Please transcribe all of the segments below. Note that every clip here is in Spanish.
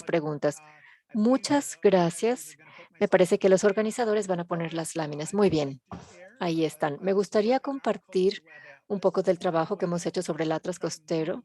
preguntas. Muchas gracias. Me parece que los organizadores van a poner las láminas. Muy bien, ahí están. Me gustaría compartir un poco del trabajo que hemos hecho sobre el Atlas costero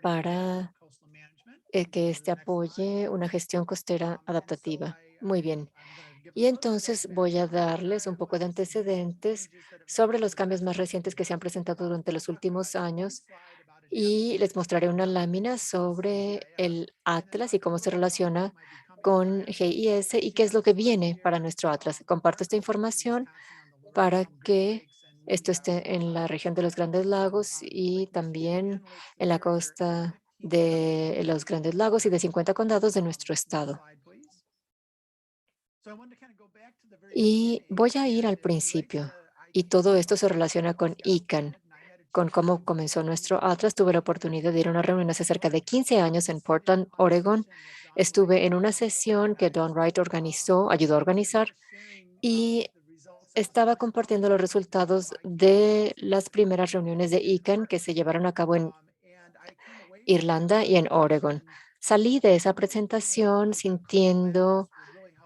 para que este apoye una gestión costera adaptativa. Muy bien. Y entonces voy a darles un poco de antecedentes sobre los cambios más recientes que se han presentado durante los últimos años y les mostraré una lámina sobre el Atlas y cómo se relaciona con GIS y qué es lo que viene para nuestro Atlas. Comparto esta información para que esto esté en la región de los Grandes Lagos y también en la costa de los Grandes Lagos y de 50 condados de nuestro estado. Y voy a ir al principio. Y todo esto se relaciona con ICANN, con cómo comenzó nuestro Atlas. Tuve la oportunidad de ir a una reunión hace cerca de 15 años en Portland, Oregon. Estuve en una sesión que Don Wright organizó, ayudó a organizar, y estaba compartiendo los resultados de las primeras reuniones de ICANN que se llevaron a cabo en Irlanda y en Oregon. Salí de esa presentación sintiendo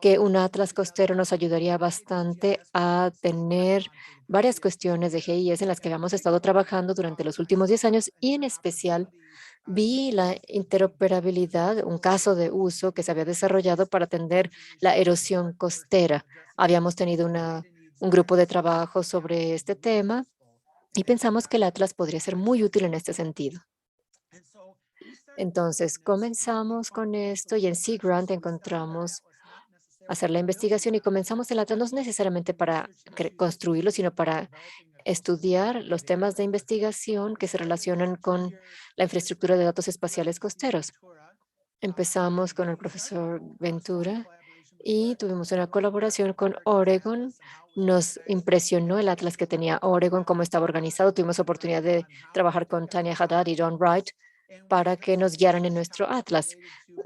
que un atlas costero nos ayudaría bastante a tener varias cuestiones de GIS en las que habíamos estado trabajando durante los últimos 10 años y en especial vi la interoperabilidad, un caso de uso que se había desarrollado para atender la erosión costera. Habíamos tenido un grupo de trabajo sobre este tema y pensamos que el atlas podría ser muy útil en este sentido. Entonces, comenzamos con esto y en Sea Grant encontramos hacer la investigación y comenzamos el Atlas no necesariamente para construirlo, sino para estudiar los temas de investigación que se relacionan con la infraestructura de datos espaciales costeros. Empezamos con el profesor Ventura y tuvimos una colaboración con Oregon. Nos impresionó el atlas que tenía Oregon, cómo estaba organizado. Tuvimos oportunidad de trabajar con Tanya Haddad y Don Wright para que nos guiaran en nuestro atlas.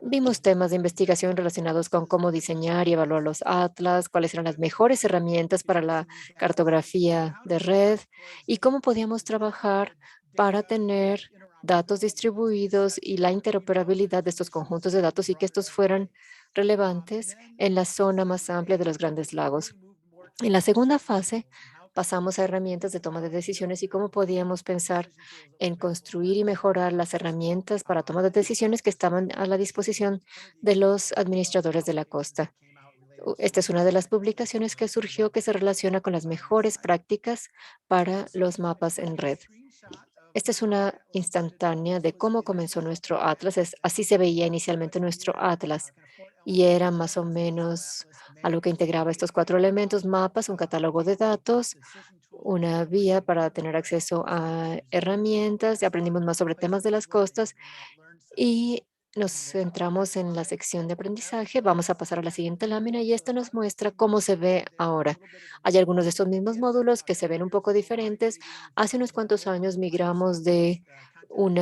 Vimos temas de investigación relacionados con cómo diseñar y evaluar los atlas, cuáles eran las mejores herramientas para la cartografía de red y cómo podíamos trabajar para tener datos distribuidos y la interoperabilidad de estos conjuntos de datos y que estos fueran relevantes en la zona más amplia de los Grandes Lagos. En la segunda fase, pasamos a herramientas de toma de decisiones y cómo podíamos pensar en construir y mejorar las herramientas para toma de decisiones que estaban a la disposición de los administradores de la costa. Esta es una de las publicaciones que surgió que se relaciona con las mejores prácticas para los mapas en red. Esta es una instantánea de cómo comenzó nuestro atlas. Así se veía inicialmente nuestro atlas y era más o menos algo que integraba estos cuatro elementos: mapas, un catálogo de datos, una vía para tener acceso a herramientas. Y aprendimos más sobre temas de las costas y nos centramos en la sección de aprendizaje. Vamos a pasar a la siguiente lámina y esta nos muestra cómo se ve ahora. Hay algunos de estos mismos módulos que se ven un poco diferentes. Hace unos cuantos años migramos de un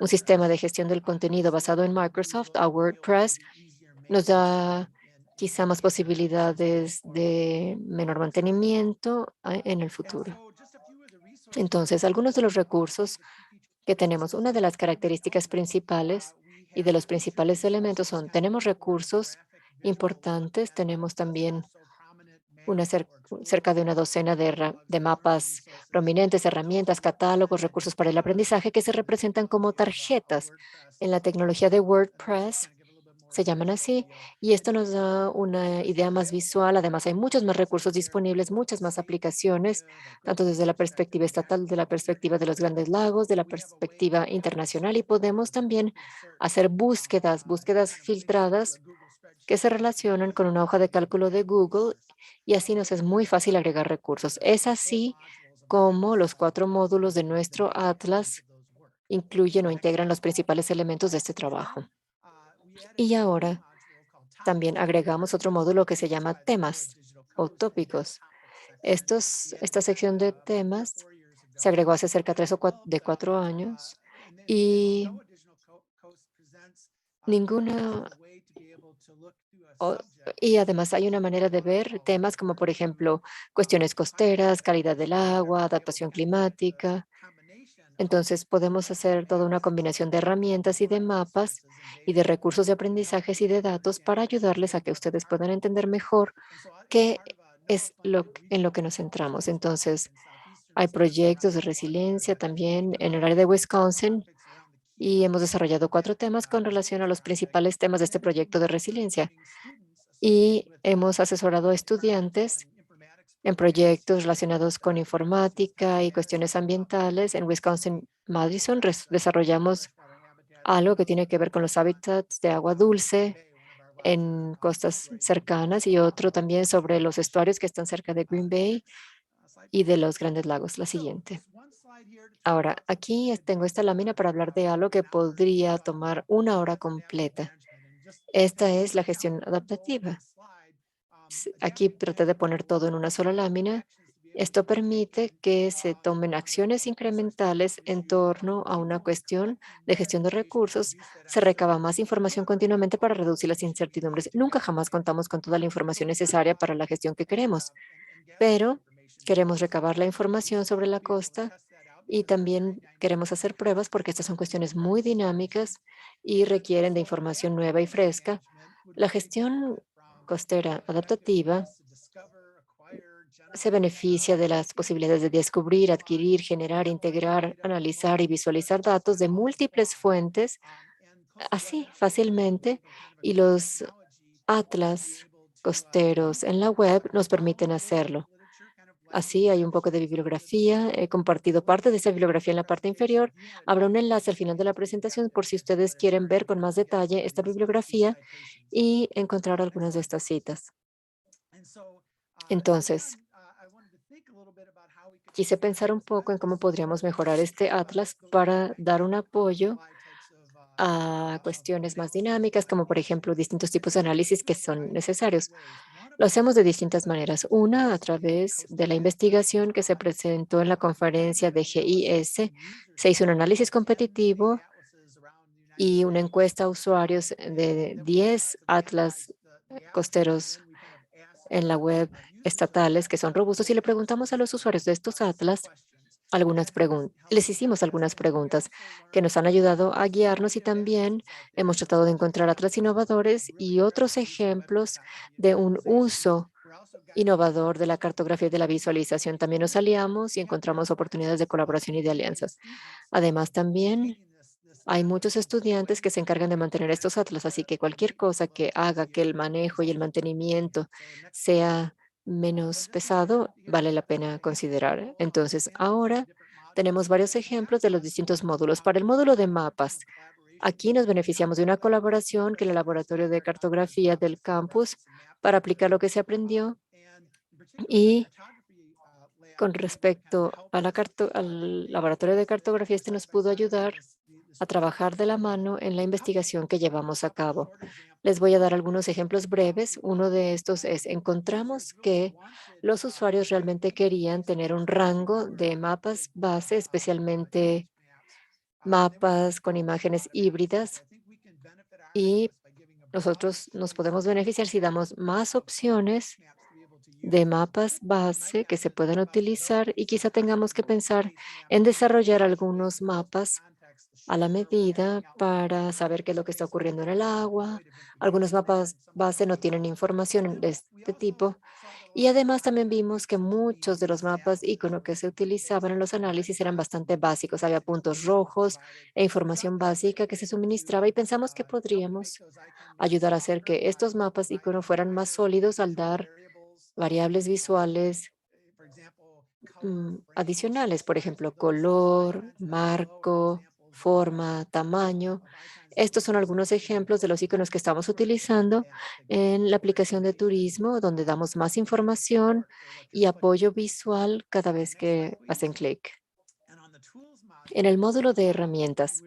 sistema de gestión del contenido basado en Microsoft a WordPress. Nos da quizá más posibilidades de menor mantenimiento en el futuro. Entonces, algunos de los recursos que tenemos, una de las características principales y de los principales elementos son, tenemos recursos importantes, tenemos también cerca de una docena de mapas prominentes, herramientas, catálogos, recursos para el aprendizaje que se representan como tarjetas en la tecnología de WordPress. Se llaman así, y esto nos da una idea más visual. Además, hay muchos más recursos disponibles, muchas más aplicaciones, tanto desde la perspectiva estatal, de la perspectiva de los Grandes Lagos, de la perspectiva internacional, y podemos también hacer búsquedas filtradas que se relacionan con una hoja de cálculo de Google, y así nos es muy fácil agregar recursos. Es así como los cuatro módulos de nuestro Atlas incluyen o integran los principales elementos de este trabajo. Y ahora también agregamos otro módulo que se llama temas o tópicos. Esta sección de temas se agregó hace cerca de 4 años y ninguna, o- y además hay una manera de ver temas como, por ejemplo, cuestiones costeras, calidad del agua, adaptación climática. Entonces, podemos hacer toda una combinación de herramientas y de mapas y de recursos de aprendizajes y de datos para ayudarles a que ustedes puedan entender mejor qué es en lo que nos centramos. Entonces, hay proyectos de resiliencia también en el área de Wisconsin y hemos desarrollado 4 temas con relación a los principales temas de este proyecto de resiliencia. Y hemos asesorado a estudiantes en proyectos relacionados con informática y cuestiones ambientales. En Wisconsin-Madison desarrollamos algo que tiene que ver con los hábitats de agua dulce en costas cercanas y otro también sobre los estuarios que están cerca de Green Bay y de los Grandes Lagos. La siguiente. Ahora, aquí tengo esta lámina para hablar de algo que podría tomar una hora completa. Esta es la gestión adaptativa. Aquí traté de poner todo en una sola lámina. Esto permite que se tomen acciones incrementales en torno a una cuestión de gestión de recursos. Se recaba más información continuamente para reducir las incertidumbres. Nunca jamás contamos con toda la información necesaria para la gestión que queremos, pero queremos recabar la información sobre la costa y también queremos hacer pruebas porque estas son cuestiones muy dinámicas y requieren de información nueva y fresca. La gestión costera adaptativa se beneficia de las posibilidades de descubrir, adquirir, generar, integrar, analizar y visualizar datos de múltiples fuentes así fácilmente, y los atlas costeros en la web nos permiten hacerlo. Así hay un poco de bibliografía. He compartido parte de esa bibliografía en la parte inferior. Habrá un enlace al final de la presentación por si ustedes quieren ver con más detalle esta bibliografía y encontrar algunas de estas citas. Entonces, quise pensar un poco en cómo podríamos mejorar este atlas para dar un apoyo a cuestiones más dinámicas, como por ejemplo distintos tipos de análisis que son necesarios. Lo hacemos de distintas maneras. Una, a través de la investigación que se presentó en la conferencia de GIS. Se hizo un análisis competitivo y una encuesta a usuarios de 10 atlas costeros en la web estatales que son robustos y le preguntamos a los usuarios de estos atlas algunas preguntas. Les hicimos algunas preguntas que nos han ayudado a guiarnos y también hemos tratado de encontrar atlas innovadores y otros ejemplos de un uso innovador de la cartografía y de la visualización. También nos aliamos y encontramos oportunidades de colaboración y de alianzas. Además, también hay muchos estudiantes que se encargan de mantener estos atlas, así que cualquier cosa que haga que el manejo y el mantenimiento sea menos pesado, vale la pena considerar. Entonces, ahora tenemos varios ejemplos de los distintos módulos. Para el módulo de mapas, aquí nos beneficiamos de una colaboración que el Laboratorio de Cartografía del campus para aplicar lo que se aprendió y con respecto a al laboratorio de cartografía, este nos pudo ayudar a trabajar de la mano en la investigación que llevamos a cabo. Les voy a dar algunos ejemplos breves. Uno de estos es, encontramos que los usuarios realmente querían tener un rango de mapas base, especialmente mapas con imágenes híbridas, y nosotros nos podemos beneficiar si damos más opciones de mapas base que se puedan utilizar y quizá tengamos que pensar en desarrollar algunos mapas a la medida para saber qué es lo que está ocurriendo en el agua. Algunos mapas base no tienen información de este tipo. Y además también vimos que muchos de los mapas icono que se utilizaban en los análisis eran bastante básicos. Había puntos rojos e información básica que se suministraba y pensamos que podríamos ayudar a hacer que estos mapas icono fueran más sólidos al dar variables visuales adicionales, por ejemplo, color, marco, forma, tamaño. Estos son algunos ejemplos de los iconos que estamos utilizando en la aplicación de turismo, donde damos más información y apoyo visual cada vez que hacen clic. En el módulo de herramientas,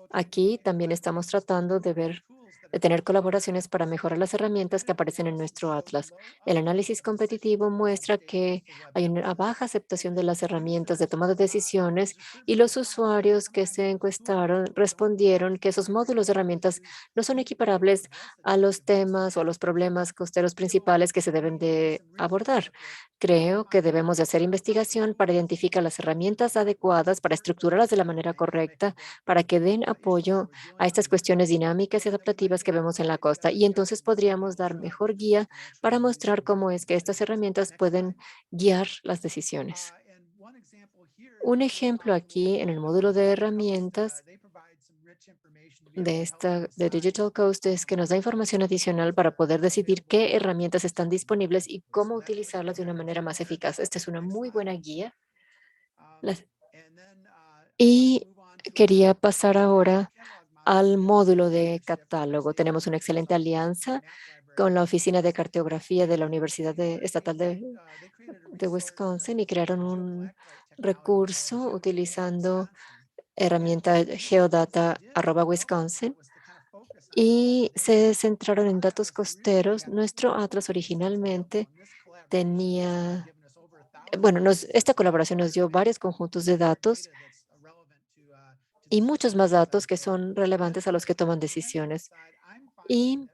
aquí también estamos tratando de ver de tener colaboraciones para mejorar las herramientas que aparecen en nuestro atlas. El análisis competitivo muestra que hay una baja aceptación de las herramientas de toma de decisiones y los usuarios que se encuestaron respondieron que esos módulos de herramientas no son equiparables a los temas o los problemas costeros principales que se deben de abordar. Creo que debemos de hacer investigación para identificar las herramientas adecuadas, para estructurarlas de la manera correcta, para que den apoyo a estas cuestiones dinámicas y adaptativas que vemos en la costa. Y entonces podríamos dar mejor guía para mostrar cómo es que estas herramientas pueden guiar las decisiones. Un ejemplo aquí en el módulo de herramientas de esta de Digital Coast es que nos da información adicional para poder decidir qué herramientas están disponibles y cómo utilizarlas de una manera más eficaz. Esta es una muy buena guía. Las- y quería pasar ahora al módulo de catálogo. Tenemos una excelente alianza con la Oficina de Cartografía de la Estatal de Wisconsin y crearon un recurso utilizando herramienta geodata@wisconsin y se centraron en datos costeros. Nuestro atlas originalmente tenía, bueno, esta colaboración nos dio varios conjuntos de datos y muchos más datos que son relevantes a los que toman decisiones. Y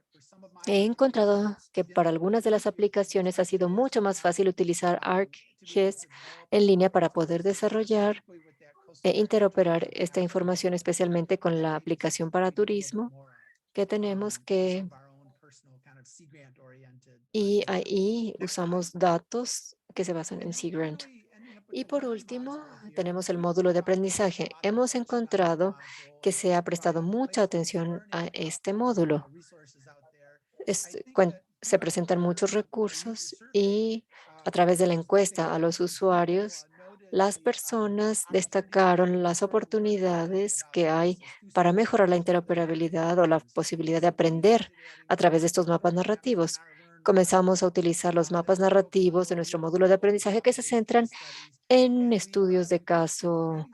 he encontrado que para algunas de las aplicaciones ha sido mucho más fácil utilizar ArcGIS en línea para poder desarrollar e interoperar esta información, especialmente con la aplicación para turismo que tenemos y ahí usamos datos que se basan en Sea Grant. Y por último, tenemos el módulo de aprendizaje. Hemos encontrado que se ha prestado mucha atención a este módulo. Se presentan muchos recursos y a través de la encuesta a los usuarios, las personas destacaron las oportunidades que hay para mejorar la interoperabilidad o la posibilidad de aprender a través de estos mapas narrativos. Comenzamos a utilizar los mapas narrativos de nuestro módulo de aprendizaje que se centran en estudios de caso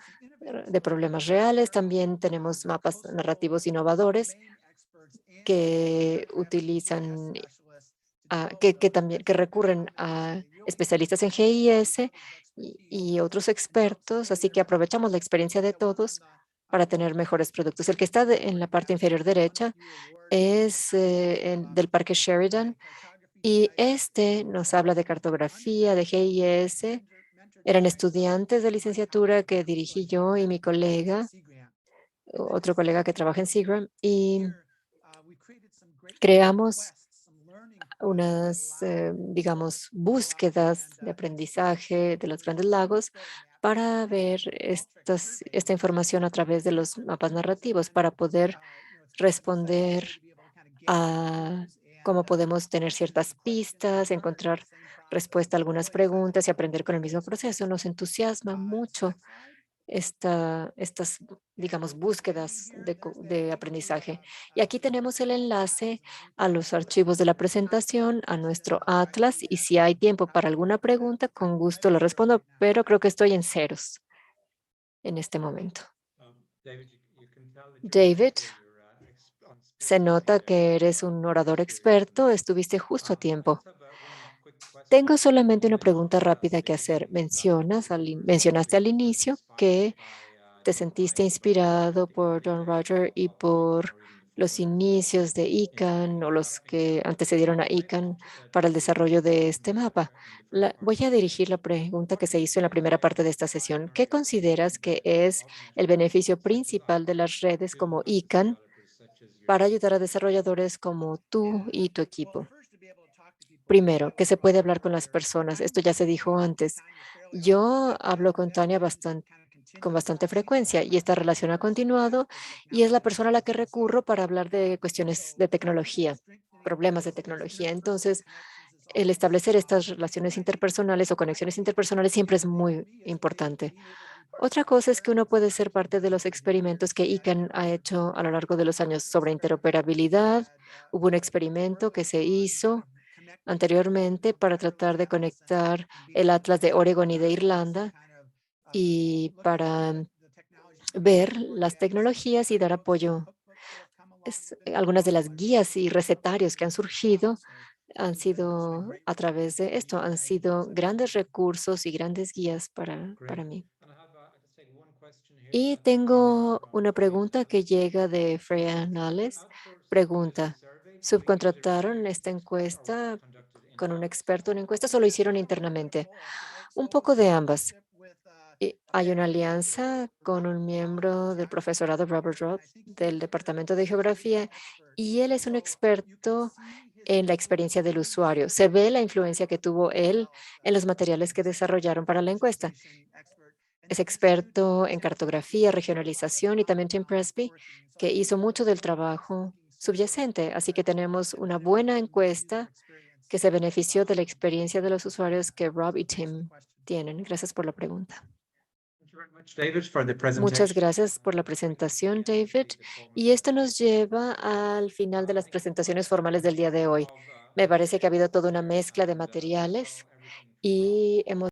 de problemas reales. También tenemos mapas narrativos innovadores que utilizan, que también que recurren a especialistas en GIS y otros expertos, así que aprovechamos la experiencia de todos para tener mejores productos. El que está en la parte inferior derecha es del Parque Sheridan y este nos habla de cartografía, de GIS. Eran estudiantes de licenciatura que dirigí yo y mi colega, otro colega que trabaja en Seagram, y creamos unas, digamos, búsquedas de aprendizaje de los Grandes Lagos para ver esta información a través de los mapas narrativos, para poder responder a cómo podemos tener ciertas pistas, encontrar respuesta a algunas preguntas y aprender con el mismo proceso. Nos entusiasma mucho estas, digamos, búsquedas de aprendizaje. Y aquí tenemos el enlace a los archivos de la presentación, a nuestro atlas, y si hay tiempo para alguna pregunta, con gusto lo respondo, pero creo que estoy en ceros en este momento. David, se nota que eres un orador experto, estuviste justo a tiempo. Tengo solamente una pregunta rápida que hacer. Mencionaste al inicio que te sentiste inspirado por Don Roger y por los inicios de ICANN o los que antecedieron a ICANN para el desarrollo de este mapa. Voy a dirigir la pregunta que se hizo en la primera parte de esta sesión. ¿Qué consideras que es el beneficio principal de las redes como ICANN para ayudar a desarrolladores como tú y tu equipo? Primero, que se puede hablar con las personas. Esto ya se dijo antes. Yo hablo con Tania con bastante frecuencia y esta relación ha continuado y es la persona a la que recurro para hablar de cuestiones de tecnología, problemas de tecnología. Entonces, el establecer estas relaciones interpersonales o conexiones interpersonales siempre es muy importante. Otra cosa es que uno puede ser parte de los experimentos que ICANN ha hecho a lo largo de los años sobre interoperabilidad. Hubo un experimento que se hizo anteriormente para tratar de conectar el Atlas de Oregon y de Irlanda y para ver las tecnologías y dar apoyo. algunas de las guías y recetarios que han surgido han sido a través de esto, han sido grandes recursos y grandes guías para mí. Y tengo una pregunta que llega de Freya Nales. Pregunta, ¿subcontrataron esta encuesta con un experto en encuestas o lo hicieron internamente? Un poco de ambas. Y hay una alianza con un miembro del profesorado, Robert Roth, del Departamento de Geografía, y él es un experto en la experiencia del usuario. Se ve la influencia que tuvo él en los materiales que desarrollaron para la encuesta. Es experto en cartografía, regionalización y también Tim Presby, que hizo mucho del trabajo subyacente. Así que tenemos una buena encuesta que se benefició de la experiencia de los usuarios que Rob y Tim tienen. Gracias por la pregunta. Muchas gracias por la presentación, David. Y esto nos lleva al final de las presentaciones formales del día de hoy. Me parece que ha habido toda una mezcla de materiales y hemos